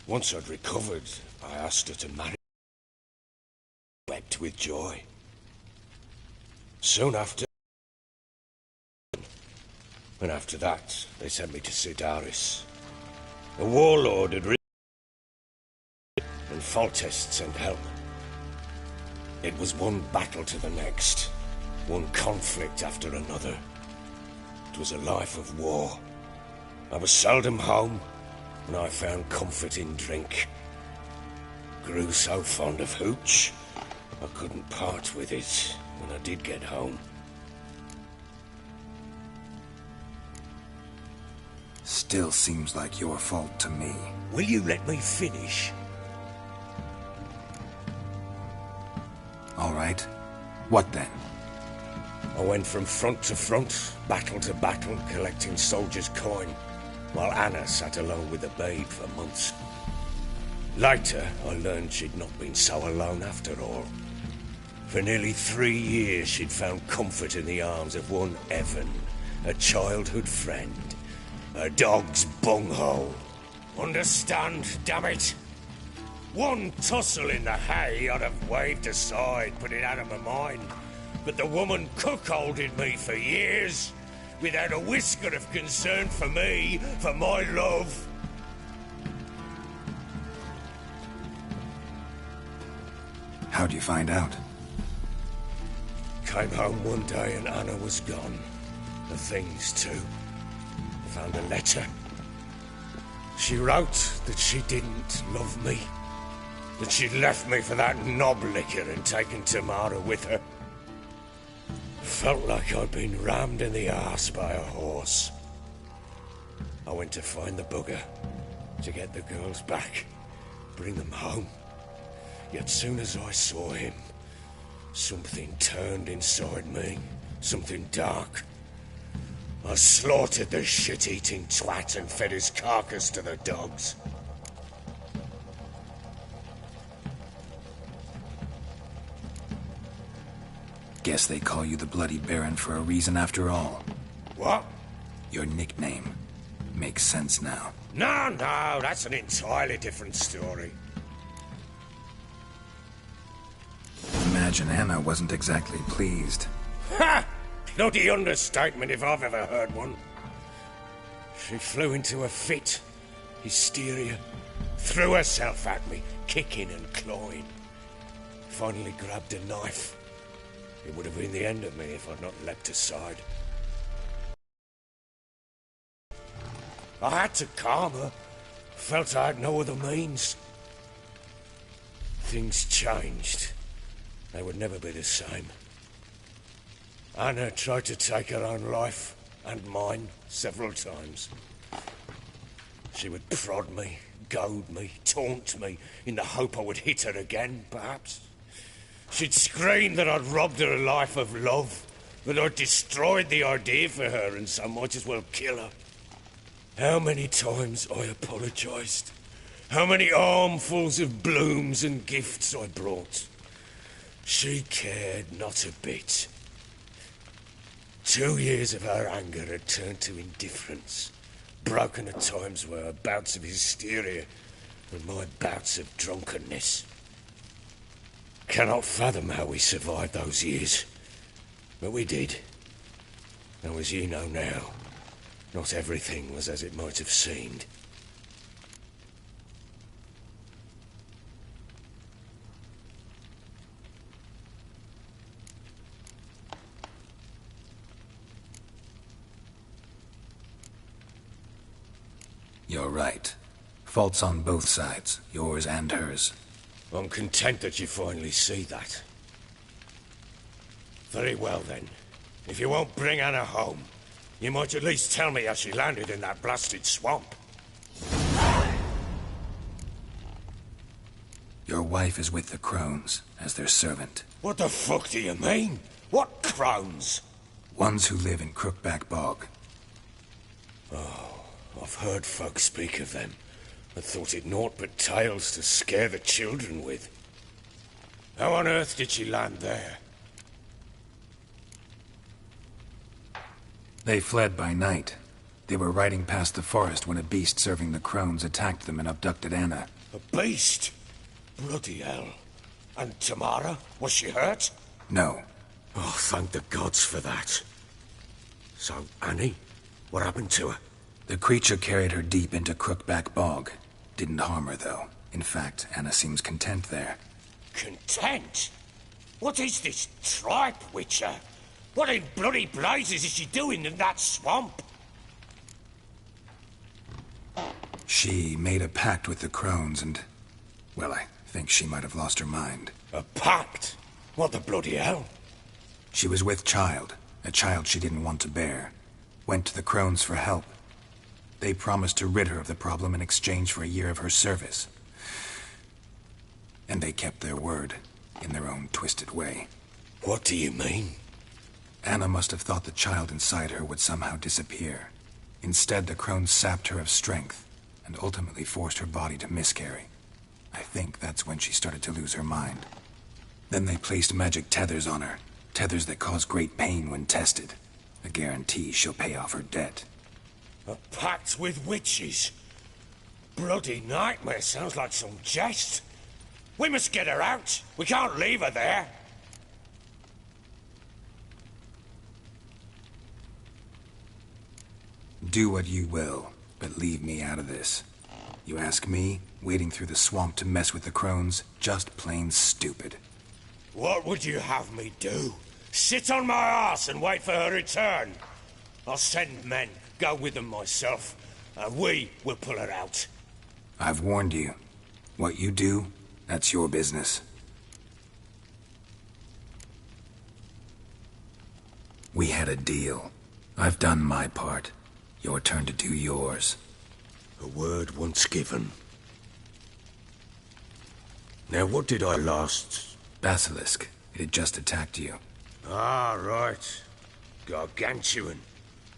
Once I'd recovered, I asked her to marry. Wept with joy. Soon after, and after that, they sent me to Sidaris. A warlord had and Foltest sent help. It was one battle to the next, one conflict after another. It was a life of war. I was seldom home, and I found comfort in drink. Grew so fond of hooch, I couldn't part with it when I did get home. Still seems like your fault to me. Will you let me finish? All right. What then? I went from front to front, battle to battle, collecting soldiers' coin, while Anna sat alone with the babe for months. Later, I learned she'd not been so alone after all. For nearly 3 years, she'd found comfort in the arms of one Evan, a childhood friend. A dog's bunghole. Understand, damn it? One tussle in the hay I'd have waved aside, put it out of my mind. But the woman cuckolded me for years, without a whisker of concern for me, for my love. How'd you find out? Came home one day and Anna was gone. The things too. Found a letter. She wrote that she didn't love me. That she'd left me for that knob licker and taken Tamara with her. Felt like I'd been rammed in the arse by a horse. I went to find the bugger, to get the girls back, bring them home. Yet soon as I saw him, something turned inside me, something dark. I slaughtered the shit-eating twat and fed his carcass to the dogs. Guess they call you the Bloody Baron for a reason after all. What? Your nickname. Makes sense now. No, that's an entirely different story. Imagine Anna wasn't exactly pleased. Ha! Bloody understatement if I've ever heard one. She flew into a fit. Hysteria. Threw herself at me, kicking and clawing. Finally grabbed a knife. It would have been the end of me if I'd not leapt aside. I had to calm her. Felt I had no other means. Things changed. They would never be the same. Anna tried to take her own life, and mine, several times. She would prod me, goad me, taunt me, in the hope I would hit her again, perhaps. She'd scream that I'd robbed her a life of love, that I'd destroyed the idea for her, and so might as well kill her. How many times I apologized. How many armfuls of blooms and gifts I brought. She cared not a bit. 2 years of her anger had turned to indifference, broken at times were her bouts of hysteria and my bouts of drunkenness. Cannot fathom how we survived those years, but we did. Though as you know now, not everything was as it might have seemed. You're right. Faults on both sides, yours and hers. I'm content that you finally see that. Very well then. If you won't bring Anna home, you might at least tell me how she landed in that blasted swamp. Your wife is with the Crones, as their servant. What the fuck do you mean? What Crones? Ones who live in Crookback Bog. Oh, I've heard folk speak of them. I thought it naught but tales to scare the children with. How on earth did she land there? They fled by night. They were riding past the forest when a beast serving the crones attacked them and abducted Anna. A beast? Bloody hell. And Tamara? Was she hurt? No. Oh, thank the gods for that. So, Annie? What happened to her? The creature carried her deep into Crookback Bog. Didn't harm her, though. In fact, Anna seems content there. Content? What is this tripe, Witcher? What in bloody blazes is she doing in that swamp? She made a pact with the crones and... well, I think she might have lost her mind. A pact? What the bloody hell? She was with child, a child she didn't want to bear. Went to the crones for help. They promised to rid her of the problem in exchange for a year of her service. And they kept their word, in their own twisted way. What do you mean? Anna must have thought the child inside her would somehow disappear. Instead, the crones sapped her of strength, and ultimately forced her body to miscarry. I think that's when she started to lose her mind. Then they placed magic tethers on her, tethers that cause great pain when tested. A guarantee she'll pay off her debt. A pact with witches? Bloody nightmare, sounds like some jest. We must get her out. We can't leave her there. Do what you will, but leave me out of this. You ask me, wading through the swamp to mess with the crones, just plain stupid. What would you have me do? Sit on my arse and wait for her return? I'll send men, go with them myself, and we will pull her out. I've warned you. What you do, that's your business. We had a deal. I've done my part. Your turn to do yours. A word once given. Now, what did I last... Basilisk. It had just attacked you. Ah, right. Gargantuan.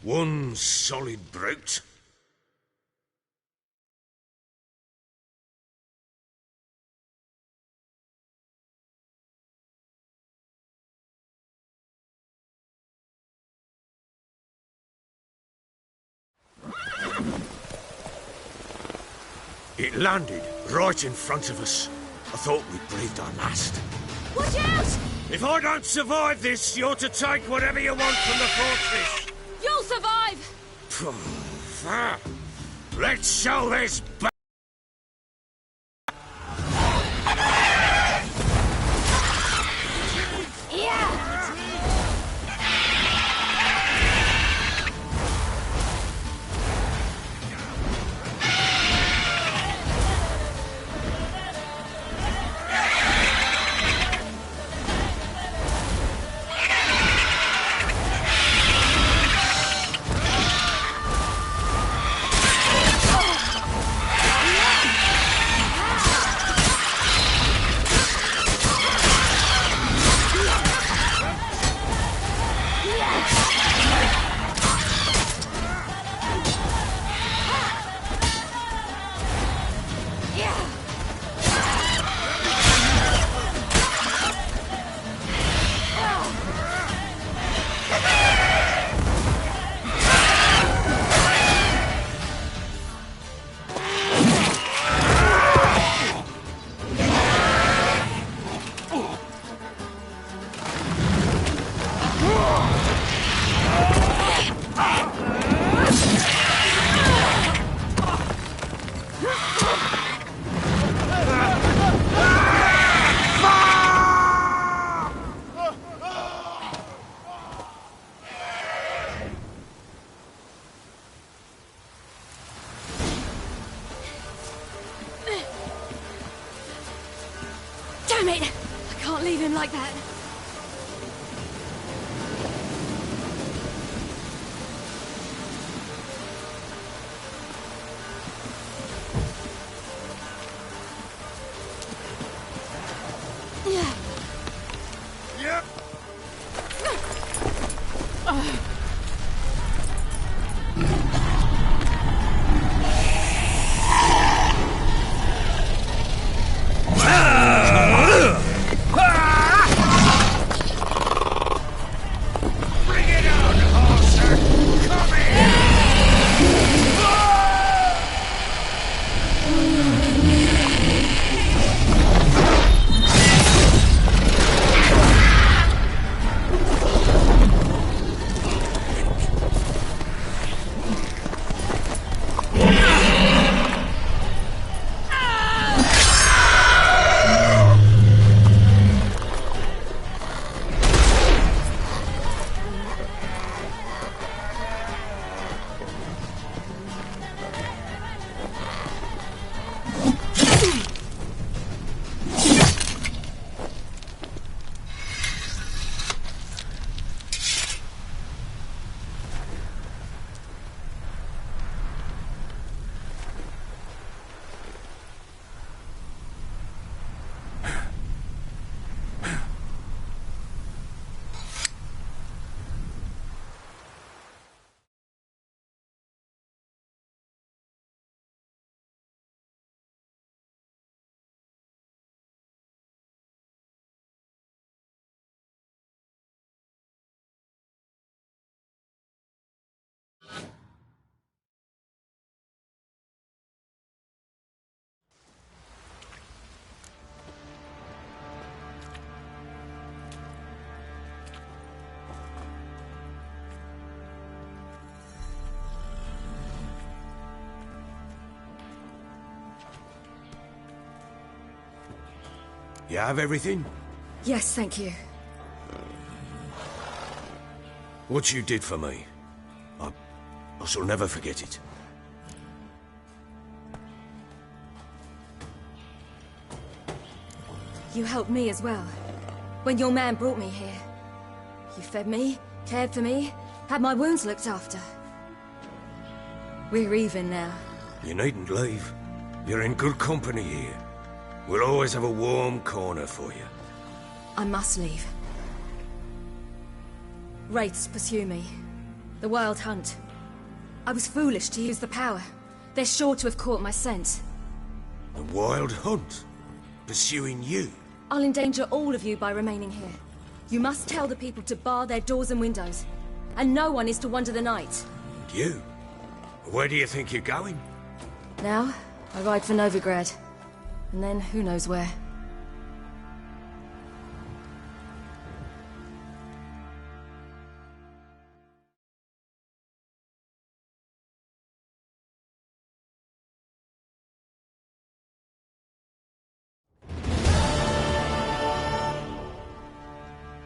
One solid brute. It landed right in front of us. I thought we'd breathed our last. Watch out! If I don't survive this, you're to take whatever you want from the fortress. You'll survive! Let's show this Damn it! I can't leave him like that. Yep. You have everything? Yes, thank you. What you did for me, I shall never forget it. You helped me as well. When your man brought me here. You fed me, cared for me, had my wounds looked after. We're even now. You needn't leave. You're in good company here. We'll always have a warm corner for you. I must leave. Wraiths pursue me. The Wild Hunt. I was foolish to use the power. They're sure to have caught my scent. The Wild Hunt? Pursuing you? I'll endanger all of you by remaining here. You must tell the people to bar their doors and windows. And no one is to wander the night. You? Where do you think you're going? Now, I ride for Novigrad. And then, who knows where.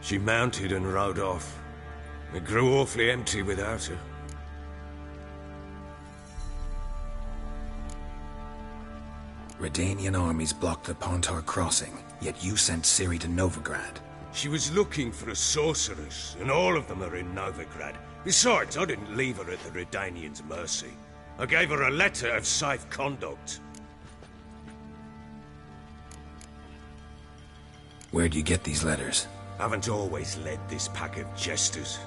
She mounted and rode off. It grew awfully empty without her. Redanian armies blocked the Pontar crossing, yet you sent Ciri to Novigrad. She was looking for a sorceress, and all of them are in Novigrad. Besides, I didn't leave her at the Redanians' mercy. I gave her a letter of safe conduct. Where'd you get these letters? Haven't always led this pack of jesters.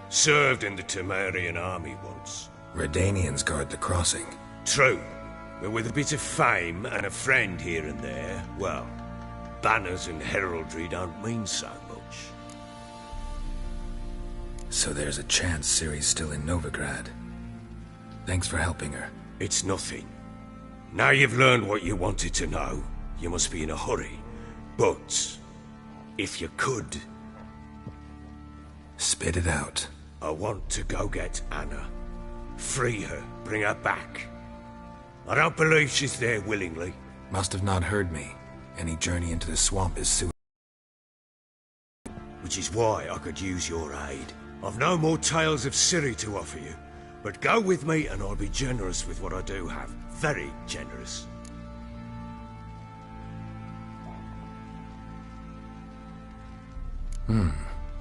Served in the Temerian army once. Redanians guard the crossing. True, but with a bit of fame and a friend here and there, well, banners and heraldry don't mean so much. So there's a chance Ciri's still in Novigrad. Thanks for helping her. It's nothing. Now you've learned what you wanted to know, you must be in a hurry. But if you could... Spit it out. I want to go get Anna. Free her, bring her back. I don't believe she's there willingly. Must have not heard me. Any journey into the swamp is suicide. Which is why I could use your aid. I've no more tales of Ciri to offer you. But go with me and I'll be generous with what I do have. Very generous.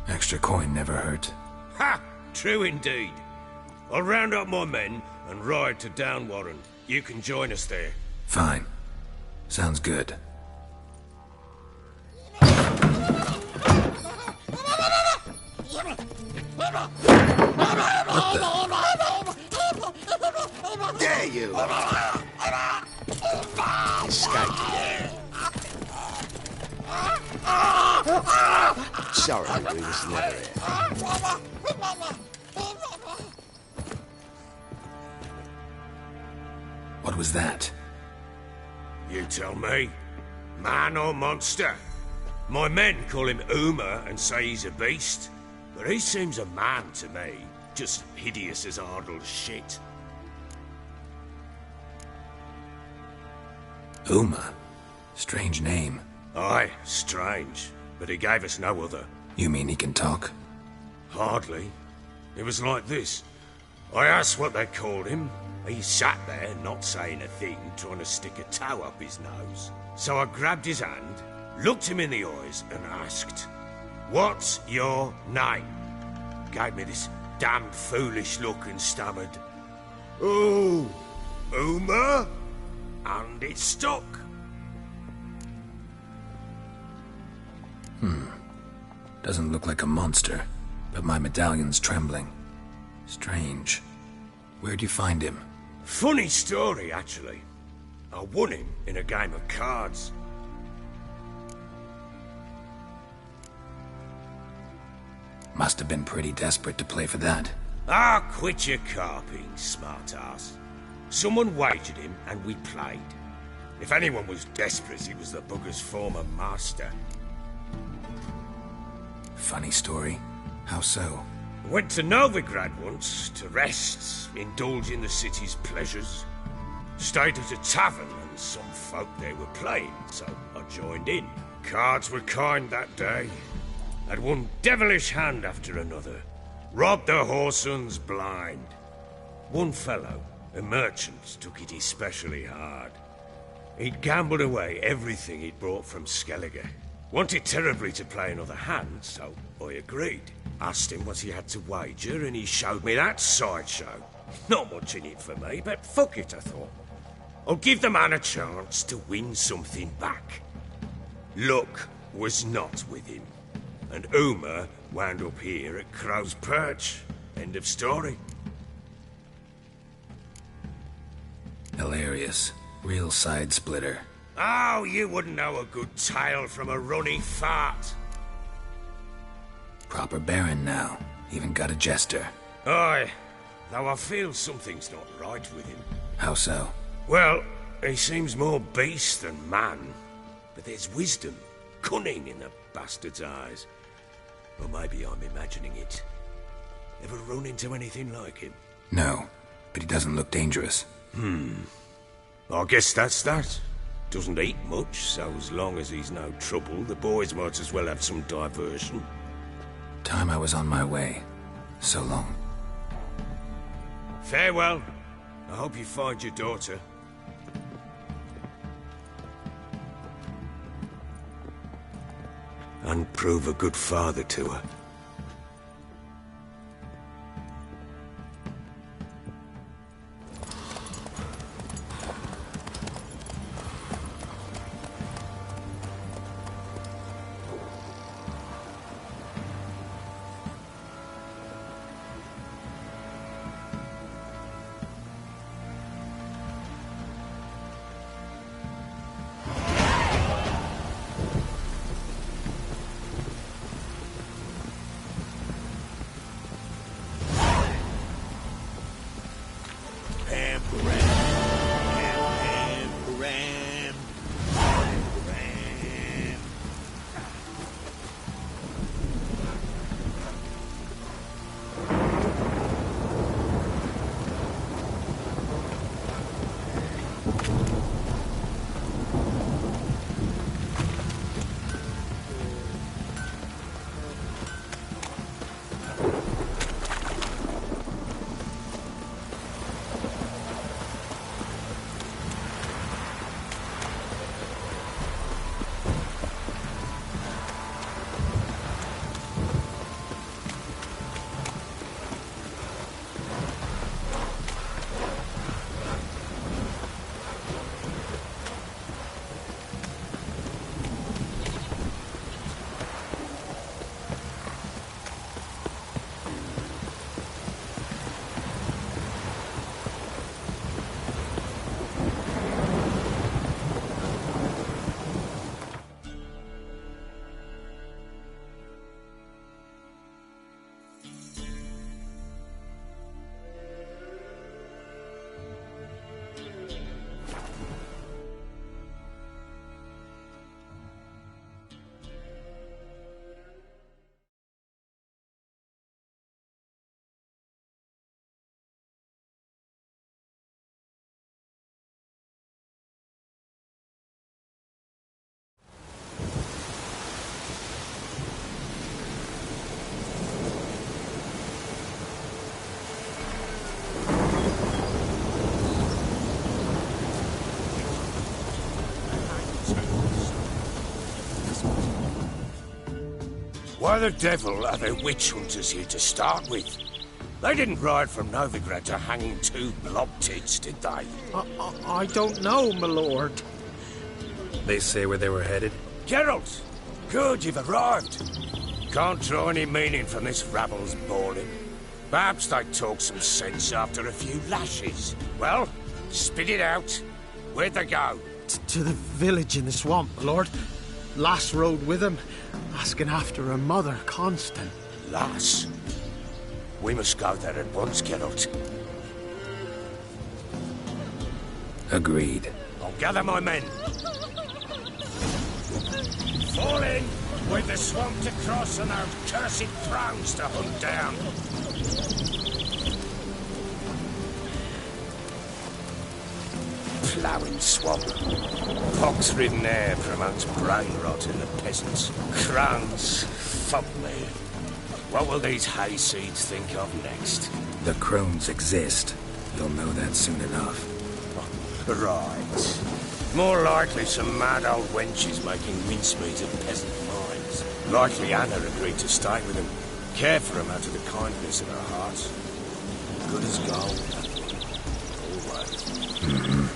Extra coin never hurt. Ha! True indeed. I'll round up my men and ride to Downwarren. You can join us there. Fine. Sounds good. Dare you! Escape. Sorry, we was never here. What was that? You tell me. Man or monster? My men call him Uma and say he's a beast. But he seems a man to me. Just hideous as Ardle's shit. Uma? Strange name. Aye, strange. But he gave us no other. You mean he can talk? Hardly. It was like this. I asked what they called him. He sat there, not saying a thing, trying to stick a toe up his nose. So I grabbed his hand, looked him in the eyes, and asked, "What's your name?" Gave me this damned foolish look and stammered, "Oh, Uma?" And it stuck. Doesn't look like a monster, but my medallion's trembling. Strange. Where'd you find him? Funny story, actually. I won him in a game of cards. Must have been pretty desperate to play for that. Ah, quit your carping, smart-ass. Someone wagered him, and we played. If anyone was desperate, it was the bugger's former master. Funny story. How so? Went to Novigrad once, to rest, indulge in the city's pleasures. Stayed at a tavern, and some folk there were playing, so I joined in. Cards were kind that day. Had one devilish hand after another. Robbed the Whoresons blind. One fellow, a merchant, took it especially hard. He'd gambled away everything he'd brought from Skellige. Wanted terribly to play another hand, so I agreed. Asked him what he had to wager, and he showed me that sideshow. Not much in it for me, but fuck it, I thought. I'll give the man a chance to win something back. Luck was not with him, and Uma wound up here at Crow's Perch. End of story. Hilarious. Real side splitter. Oh, you wouldn't know a good tale from a runny fart. Proper baron now. Even got a jester. Aye, though I feel something's not right with him. How so? Well, he seems more beast than man. But there's wisdom, cunning in the bastard's eyes. Or maybe I'm imagining it. Ever run into anything like him? No, but he doesn't look dangerous. I guess that's that. Doesn't eat much, so as long as he's no trouble, the boys might as well have some diversion. Time I was on my way. So long. Farewell. I hope you find your daughter. And prove a good father to her. Why the devil are there witch hunters here to start with? They didn't ride from Novigrad to hanging two blob tits, did they? I don't know, my lord. They say where they were headed? Geralt! Good, you've arrived. Can't draw any meaning from this rabble's bawling. Perhaps they talk some sense after a few lashes. Well, spit it out. Where'd they go? To the village in the swamp, my lord. Lass rode with him, asking after her mother, Constant. Lass? We must go there at once, Geralt. Agreed. I'll gather my men. Fall in! We've the swamp to cross and those cursed thrones to hunt down. blowing swamp. Pox-ridden air promotes brain rot in the peasants. Crones, fuck me. What will these hayseeds think of next? The crones exist. You'll know that soon enough. Right. More likely some mad old wenches making mincemeat of peasant minds. Likely Anna agreed to stay with them, care for them out of the kindness of her heart. Good as gold. Always. Mm-hmm.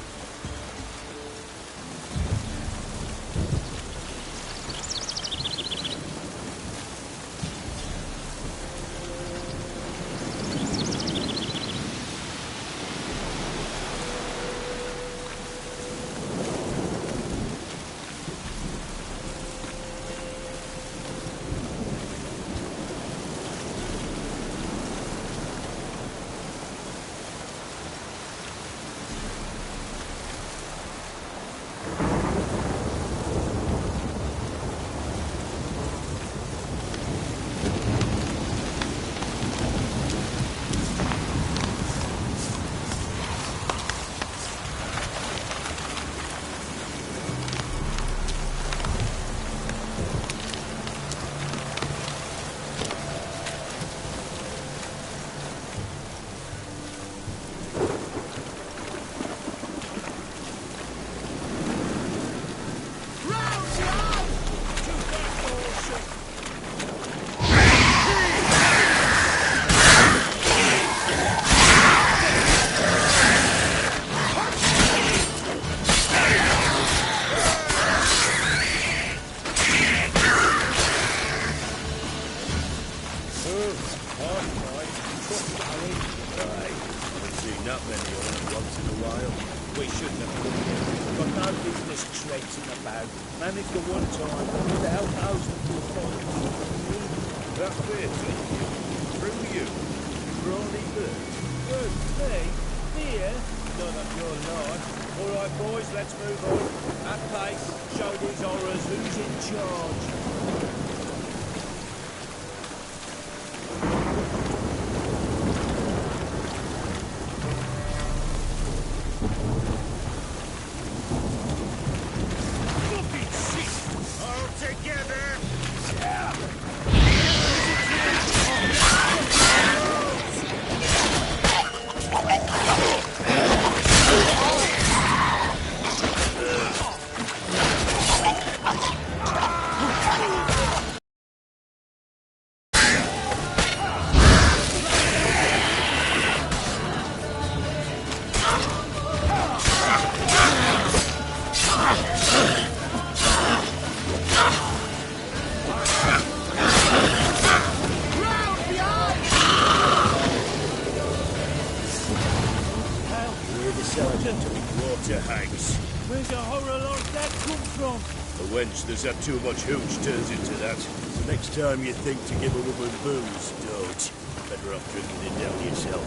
There's that too much hooch turns into that. So next time you think to give a woman booze, don't. Better off drinking it down yourself.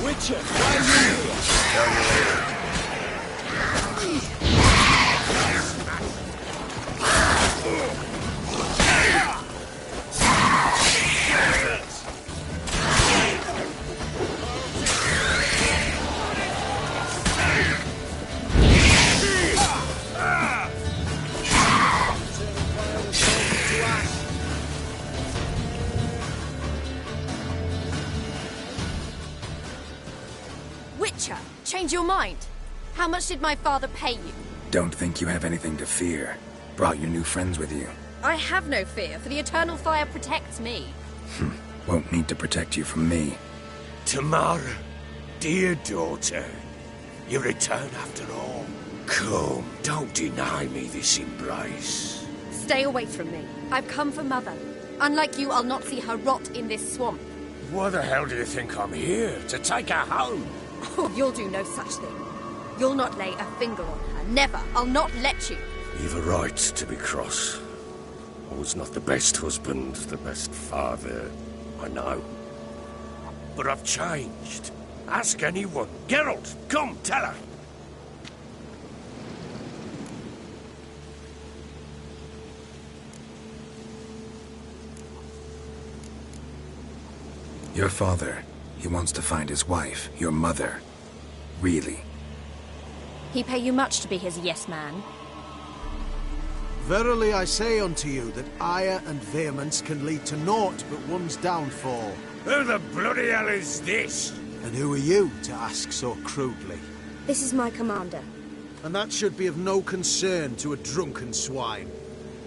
Witcher, why are you here? Down you later. Change your mind? How much did my father pay you? Don't think you have anything to fear. Brought your new friends with you. I have no fear, for the Eternal Fire protects me. Won't need to protect you from me. Tamara, dear daughter, you return after all. Come, don't deny me this embrace. Stay away from me. I've come for Mother. Unlike you, I'll not see her rot in this swamp. Why the hell do you think I'm here? To take her home? Oh, you'll do no such thing. You'll not lay a finger on her. Never. I'll not let you. You've a right to be cross. I was not the best husband, the best father, I know. But I've changed, Ask anyone. Geralt, come, tell her. Your father, he wants to find his wife, your mother. Really? He pay you much to be his yes man. Verily I say unto you that ire and vehemence can lead to naught but one's downfall. Who the bloody hell is this? And who are you to ask so crudely? This is my commander. And that should be of no concern to a drunken swine.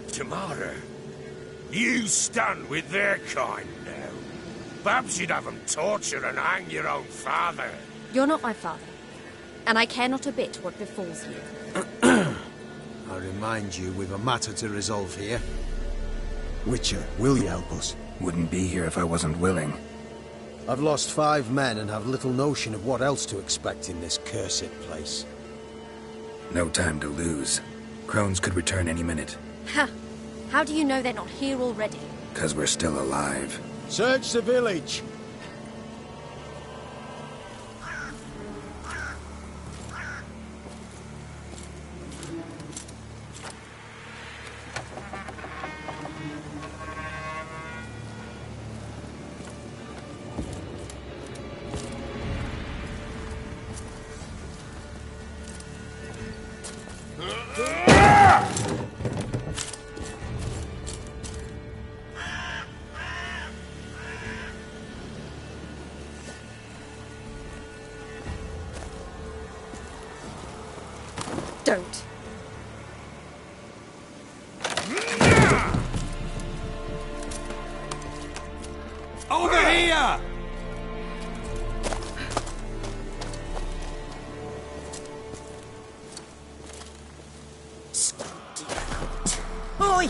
Tamara, you stand with their kind now. Perhaps you'd have them torture and hang your own father. You're not my father, and I care not a bit what befalls you. I remind you, we've a matter to resolve here. Witcher, will you help us? Wouldn't be here if I wasn't willing. I've lost 5 men and have little notion of what else to expect in this cursed place. No time to lose. Crones could return any minute. Ha! How do you know they're not here already? 'Cause we're still alive. Search the village! Don't. Over here! Oi!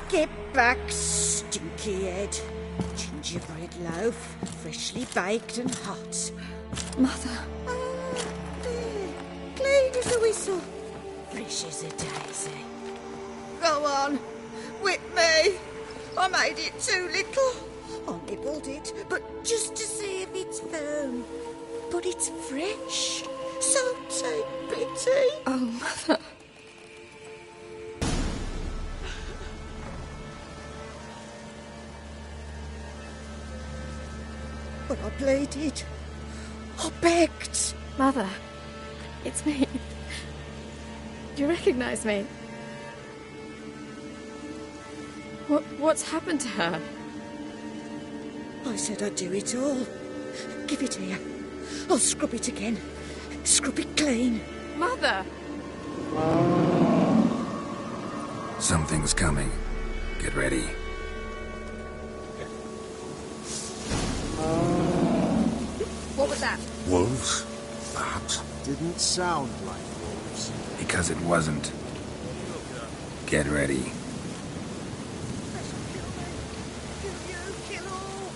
Get back, stinky head. Gingerbread loaf, freshly baked and hot. Mother. There. Clean as a whistle. Fresh as a daisy. Go on. Whip me. I made it too little. I nibbled it, but just to see if it's firm. But it's fresh. So take pity. Oh, Mother. But I pleaded. I begged. Mother. It's me. Do you recognize me? What's happened to her? I said I'd do it all. Give it here. I'll scrub it again. Scrub it clean. Mother! Something's coming. Get ready. What was that? Wolves, perhaps? Didn't sound like wolves. Because it wasn't. Get ready. Kill you, kill all.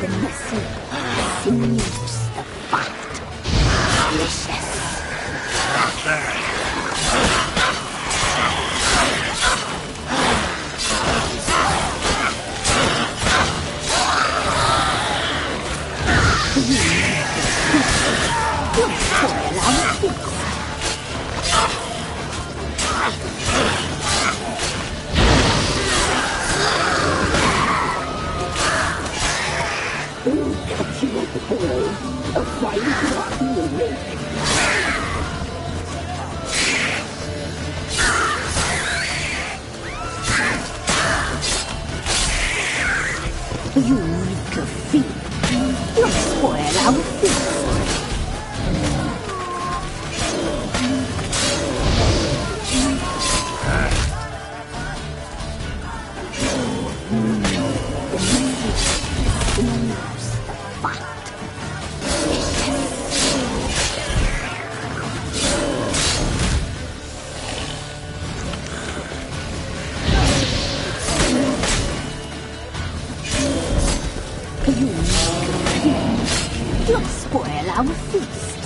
The message seems the fight. You need to feed. You'll spoil our feast. You'll spoil our feast.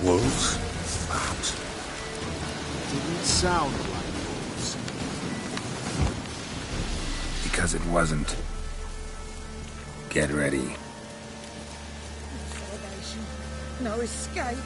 Wolves? Perhaps. Didn't sound like wolves. Because it wasn't. Get ready. No escape.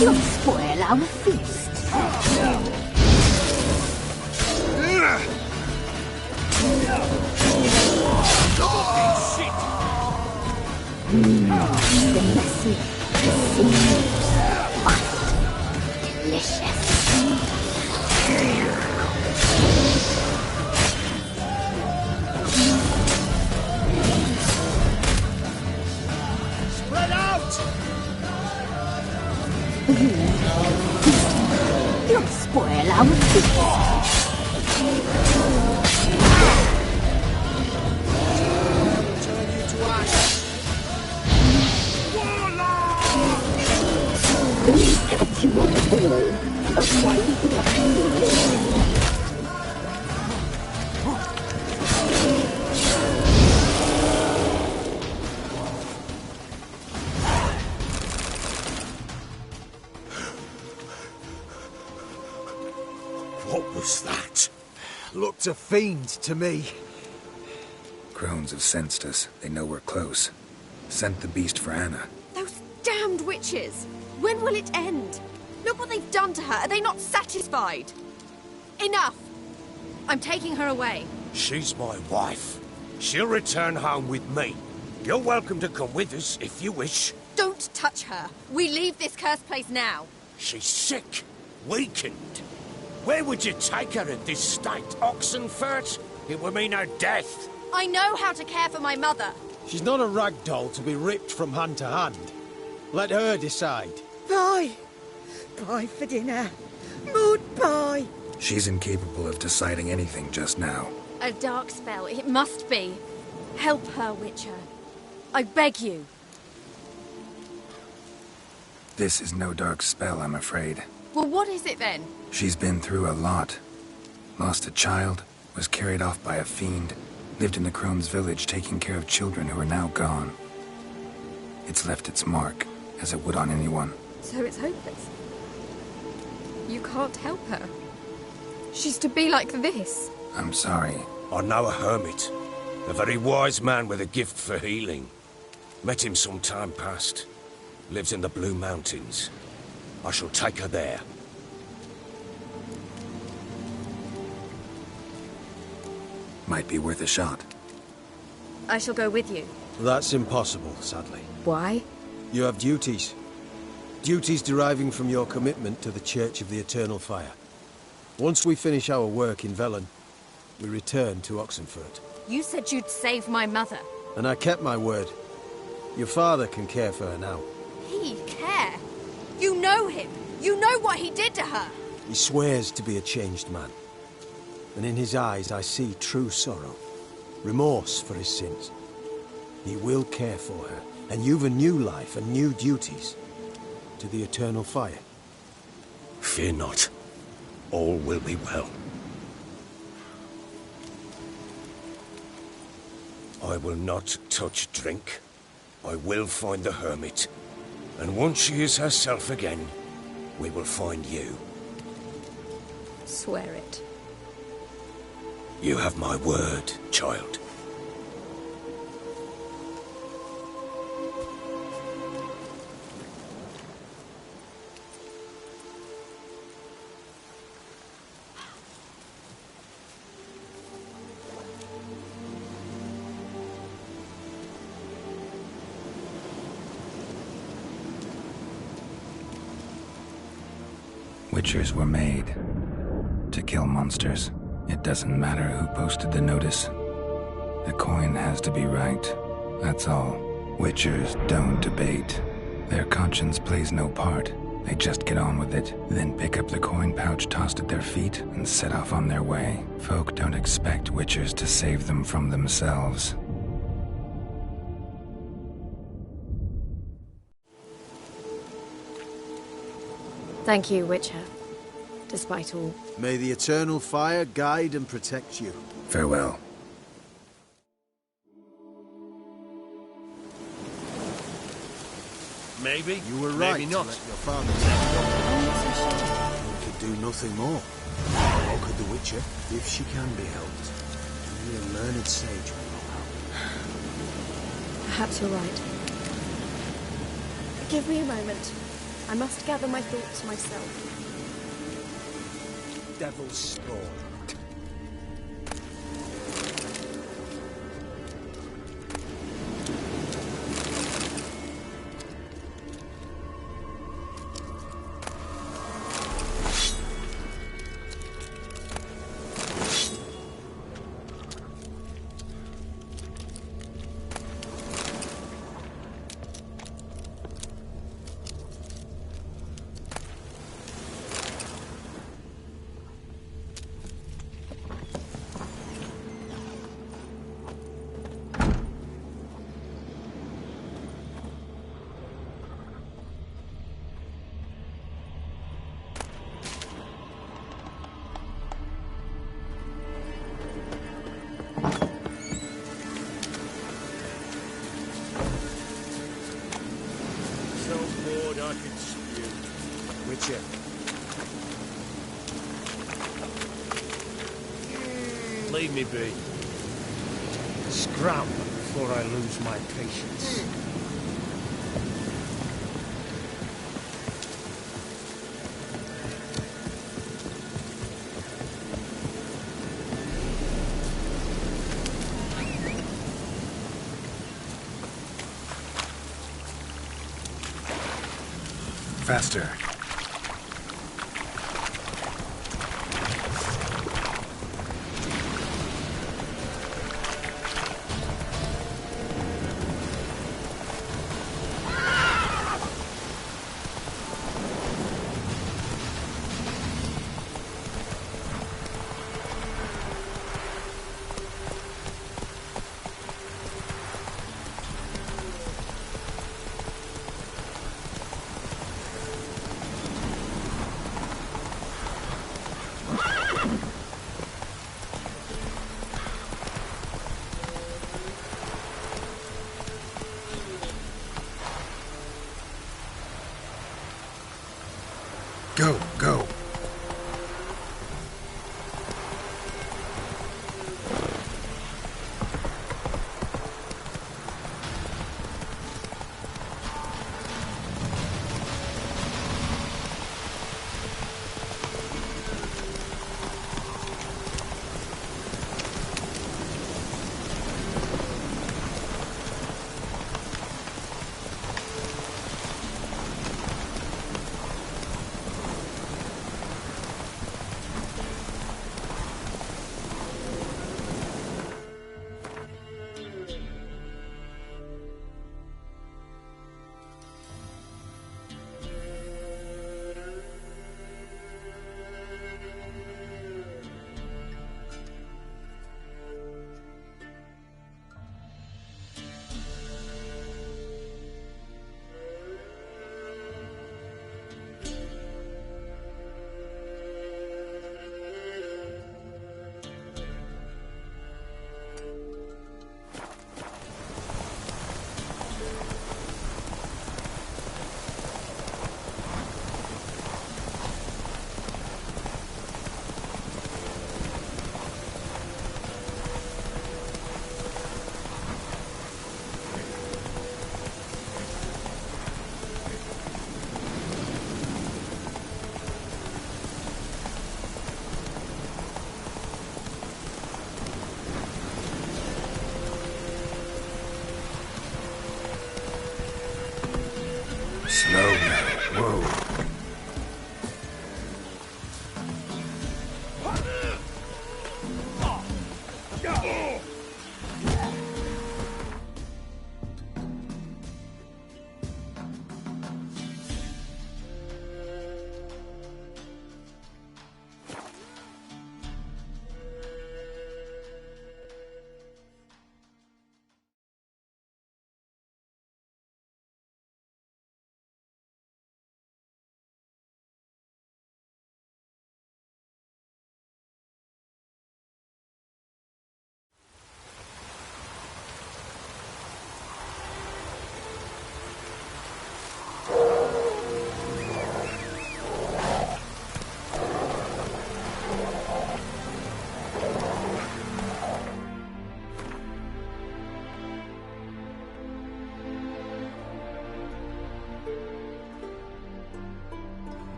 You'll spoil our feast. The messy, delicious. Spread out! You'll spoil our feast. What was that? Looked a fiend to me. Crones have sensed us. They know we're close. Sent the beast for Anna. Those damned witches! When will it end? Look what they've done to her. Are they not satisfied? Enough! I'm taking her away. She's my wife. She'll return home with me. You're welcome to come with us if you wish. Don't touch her. We leave this cursed place now. She's sick, weakened. Where would you take her in this state? Oxenfurt? It would mean her death. I know how to care for my mother. She's not a rag doll to be ripped from hand to hand. Let her decide. Pie. Pie for dinner. Mood pie. She's incapable of deciding anything just now. A dark spell. It must be. Help her, Witcher. I beg you. This is no dark spell, I'm afraid. Well, what is it then? She's been through a lot. Lost a child, was carried off by a fiend, lived in the Crone's village taking care of children who are now gone. It's left its mark, as it would on anyone. So it's hopeless. You can't help her. She's to be like this. I'm sorry. I know a hermit. A very wise man with a gift for healing. Met him some time past. Lives in the Blue Mountains. I shall take her there. Might be worth a shot. I shall go with you. That's impossible, sadly. Why? You have duties. Duties deriving from your commitment to the Church of the Eternal Fire. Once we finish our work in Velen, we return to Oxenfurt. You said you'd save my mother. And I kept my word. Your father can care for her now. He care? You know him. You know what he did to her. He swears to be a changed man. And in his eyes I see true sorrow. Remorse for his sins. He will care for her. And you've a new life and new duties. To the Eternal Fire. Fear not. All will be well. I will not touch drink. I will find the hermit. And once she is herself again, we will find you. Swear it. You have my word, child. Witchers were made to kill monsters. It doesn't matter who posted the notice. The coin has to be right. That's all. Witchers don't debate. Their conscience plays no part. They just get on with it, then pick up the coin pouch tossed at their feet and set off on their way. Folk don't expect witchers to save them from themselves. Thank you, Witcher. Despite all. May the eternal fire guide and protect you. Farewell. Maybe. You were right. Maybe not. To let your father take We could do nothing more. Or could the Witcher, if she can be helped? Only a learned sage will know how. Perhaps you're right. Give me a moment. I must gather my thoughts myself. Devil's spawn. I could spew. Witcher. Leave me be. Scram before I lose my patience. Faster. Go, go. Slow now. Whoa.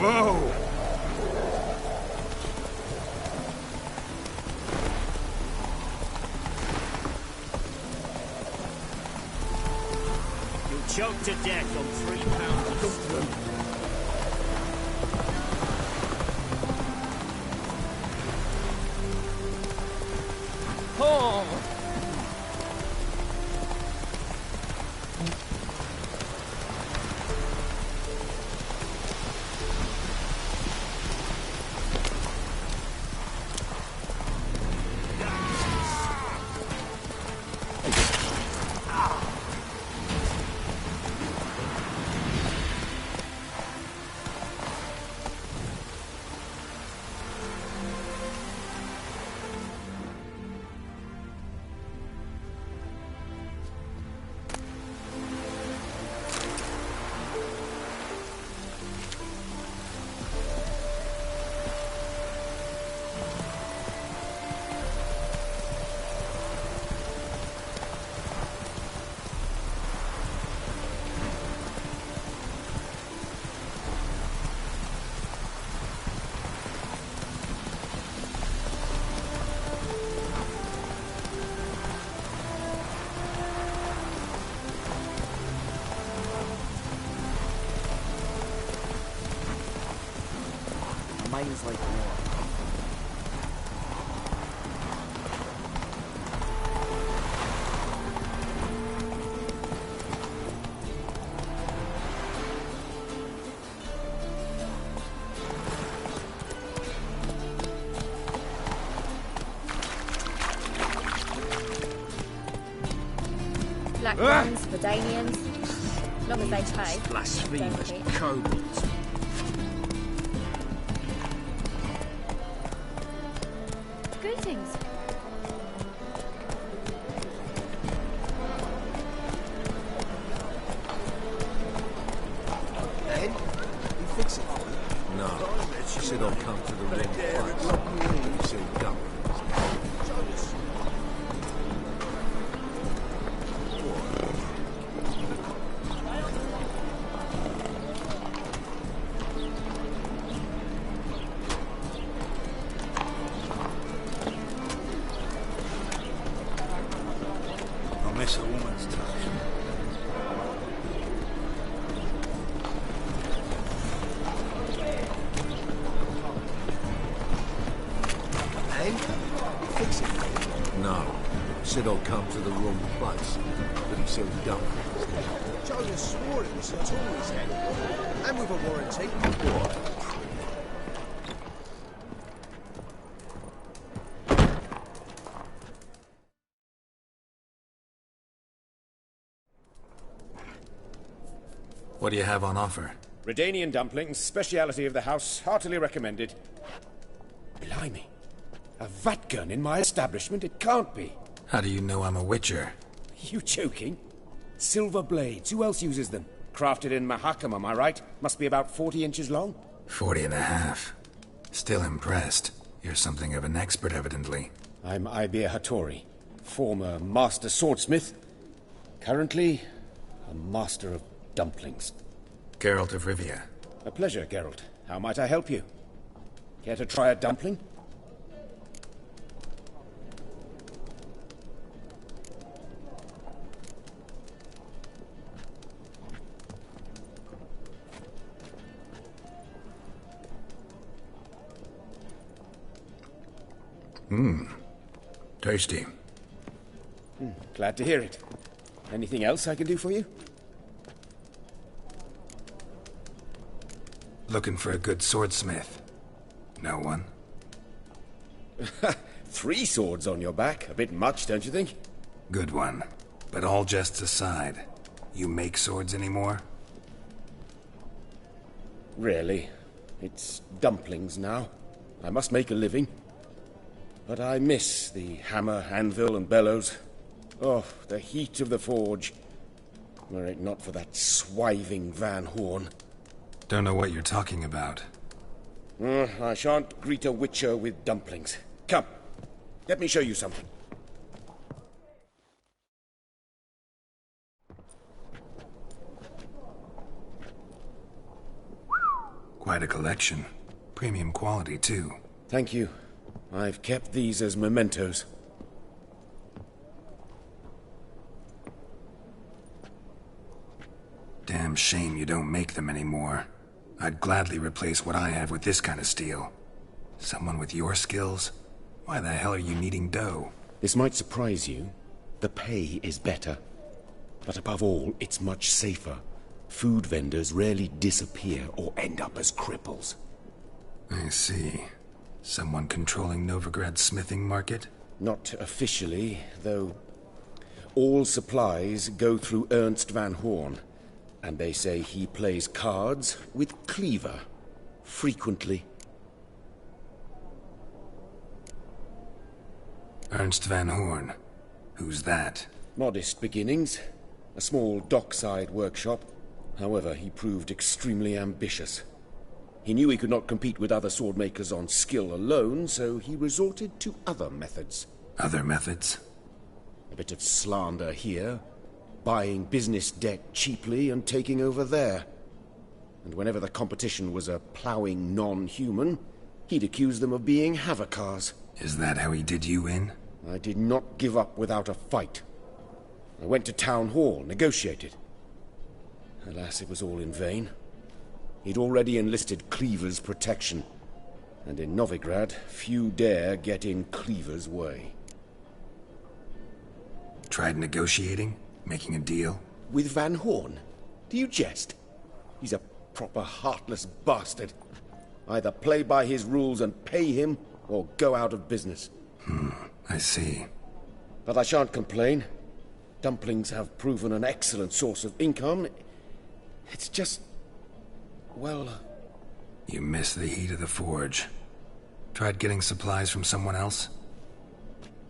Whoa! You'll choke to death on 3 pounds of fruit. Oh! Mine's like war. Black ones, Verdanians, as long as they pay. Blasphemous kobolds. Greetings. Ben, you fix it for me? No. She said I'll come to the wrong place. You said go. I'll miss a woman's touch. Ben, you fix it for me? No. Said I'll come to the wrong place. But he said don't. Jolyon swore it was a tool in his head. And with a warranty. What? What do you have on offer? Redanian dumplings, speciality of the house, heartily recommended. Blimey. A vat gun in my establishment? It can't be. How do you know I'm a witcher? You joking? Silver blades. Who else uses them? Crafted in Mahakam, am I right? Must be about 40 inches long. 40 and a half. Still impressed. You're something of an expert, evidently. I'm Ibir Hattori, former master swordsmith. Currently, a master of dumplings. Geralt of Rivia. A pleasure, Geralt. How might I help you? Care to try a dumpling? Tasty. Glad to hear it. Anything else I can do for you? Looking for a good swordsmith. No one? 3 swords on your back. A bit much, don't you think? Good one. But all jests aside, you make swords anymore? Really. It's dumplings now. I must make a living. But I miss the hammer, anvil, and bellows. Oh, the heat of the forge. Were it not for that swiving Van Horn. Don't know what you're talking about. I shan't greet a witcher with dumplings. Come, let me show you something. Quite a collection. Premium quality, too. Thank you. I've kept these as mementos. Damn shame you don't make them anymore. I'd gladly replace what I have with this kind of steel. Someone with your skills? Why the hell are you needing dough? This might surprise you. The pay is better. But above all, it's much safer. Food vendors rarely disappear or end up as cripples. I see. Someone controlling Novigrad's smithing market? Not officially, though all supplies go through Ernst Van Horn. And they say he plays cards with Cleaver. Frequently. Ernst Van Horn. Who's that? Modest beginnings. A small dockside workshop. However, he proved extremely ambitious. He knew he could not compete with other swordmakers on skill alone, so he resorted to other methods. Other methods? A bit of slander here, buying business debt cheaply and taking over there. And whenever the competition was a ploughing non-human, he'd accuse them of being Havocars. Is that how he did you in? I did not give up without a fight. I went to Town Hall, negotiated. Alas, it was all in vain. He'd already enlisted Cleaver's protection, and in Novigrad, few dare get in Cleaver's way. Tried negotiating? Making a deal? With Van Horn? Do you jest? He's a proper heartless bastard. Either play by his rules and pay him, or go out of business. I see. But I shan't complain. Dumplings have proven an excellent source of income. It's just... well... You miss the heat of the forge. Tried getting supplies from someone else?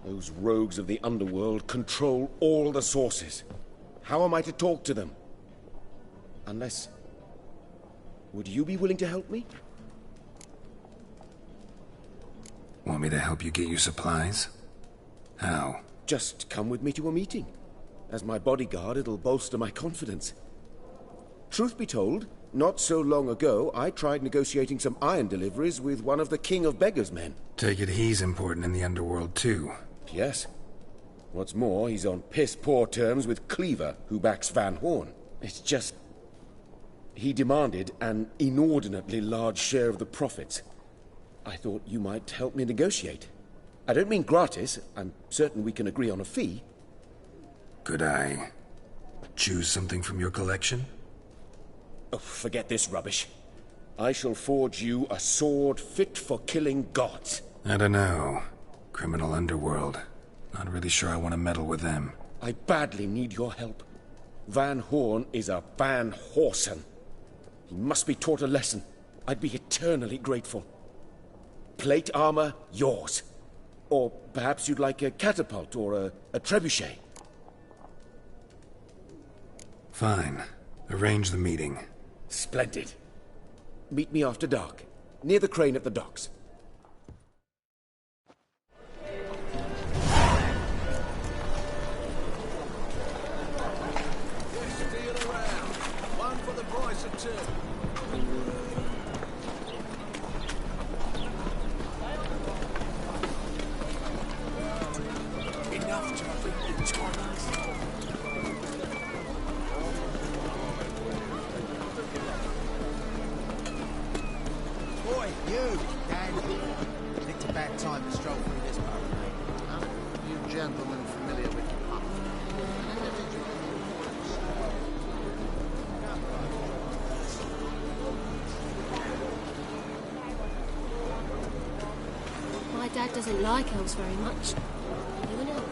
Those rogues of the underworld control all the sources. How am I to talk to them? Unless... would you be willing to help me? Want me to help you get your supplies? How? Just come with me to a meeting. As my bodyguard, it'll bolster my confidence. Truth be told, not so long ago, I tried negotiating some iron deliveries with one of the King of Beggars' men. Take it he's important in the underworld, too. Yes. What's more, he's on piss-poor terms with Cleaver, who backs Van Horn. It's just... he demanded an inordinately large share of the profits. I thought you might help me negotiate. I don't mean gratis. I'm certain we can agree on a fee. Could I choose something from your collection? Oh, forget this rubbish. I shall forge you a sword fit for killing gods. I don't know. Criminal underworld. Not really sure I want to meddle with them. I badly need your help. Van Horn is a Van Horsen. He must be taught a lesson. I'd be eternally grateful. Plate armor, yours. Or perhaps you'd like a catapult or a trebuchet. Fine. Arrange the meeting. Splendid. Meet me after dark, near the crane at the docks. One for the price of two. Enough to read the tonics. Boy, you! Dandy. Picked a bad time to stroll through this part of the night. You gentlemen familiar with Puff? My dad doesn't like elves very much. You know.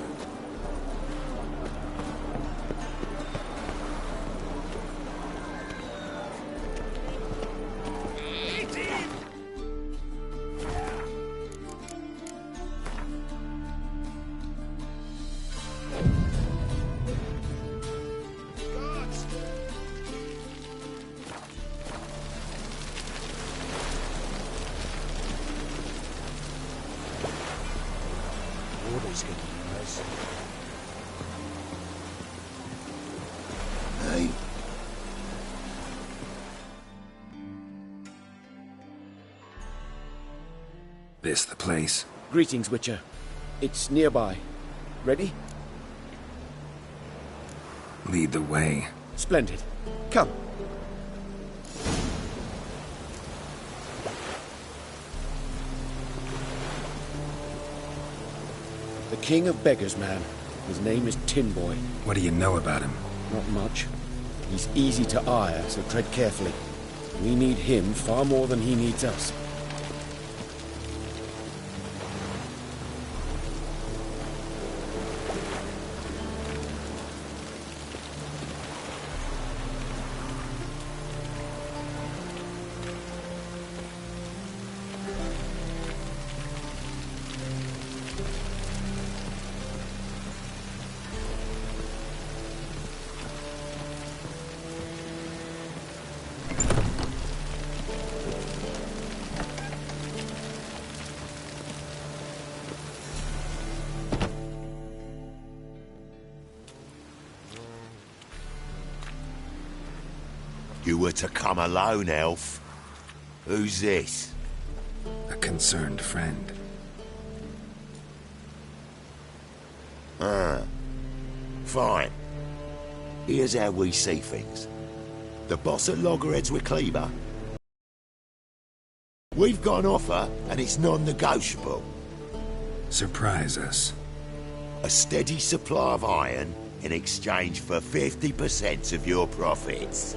Order's getting nice. Hey. This the place? Greetings, Witcher. It's nearby. Ready? Lead the way. Splendid. Come. The King of Beggars, man. His name is Tin Boy. What do you know about him? Not much. He's easy to ire, so tread carefully. We need him far more than he needs us. You were to come alone, elf. Who's this? A concerned friend. Ah. Fine. Here's how we see things. The boss at Loggerheads with Cleaver. We've got an offer, and it's non-negotiable. Surprise us. A steady supply of iron in exchange for 50% of your profits.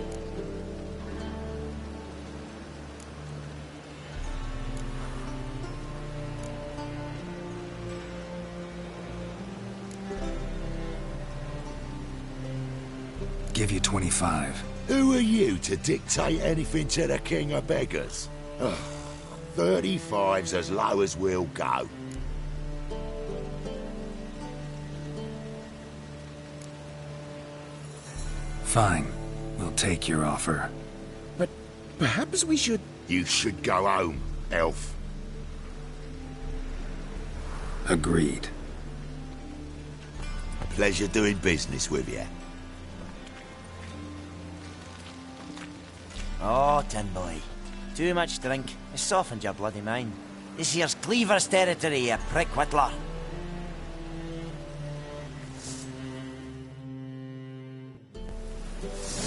Give you 25. Who are you to dictate anything to the King of Beggars? Ugh, 35's as low as we'll go. Fine. We'll take your offer. But perhaps we should... You should go home, elf. Agreed. Pleasure doing business with you. Oh, Tin Boy. Too much drink. It's softened your bloody mind. This here's Cleaver's territory, you prick whittler.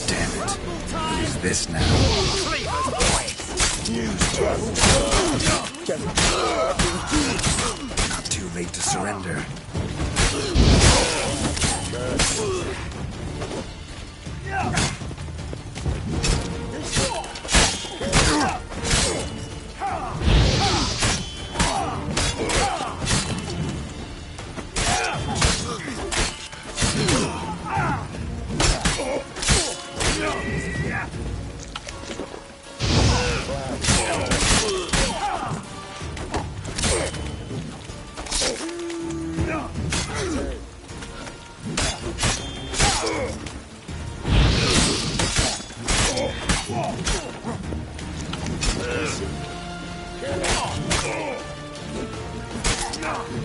Damn it. Who's this now? Not too late to surrender. Ugh.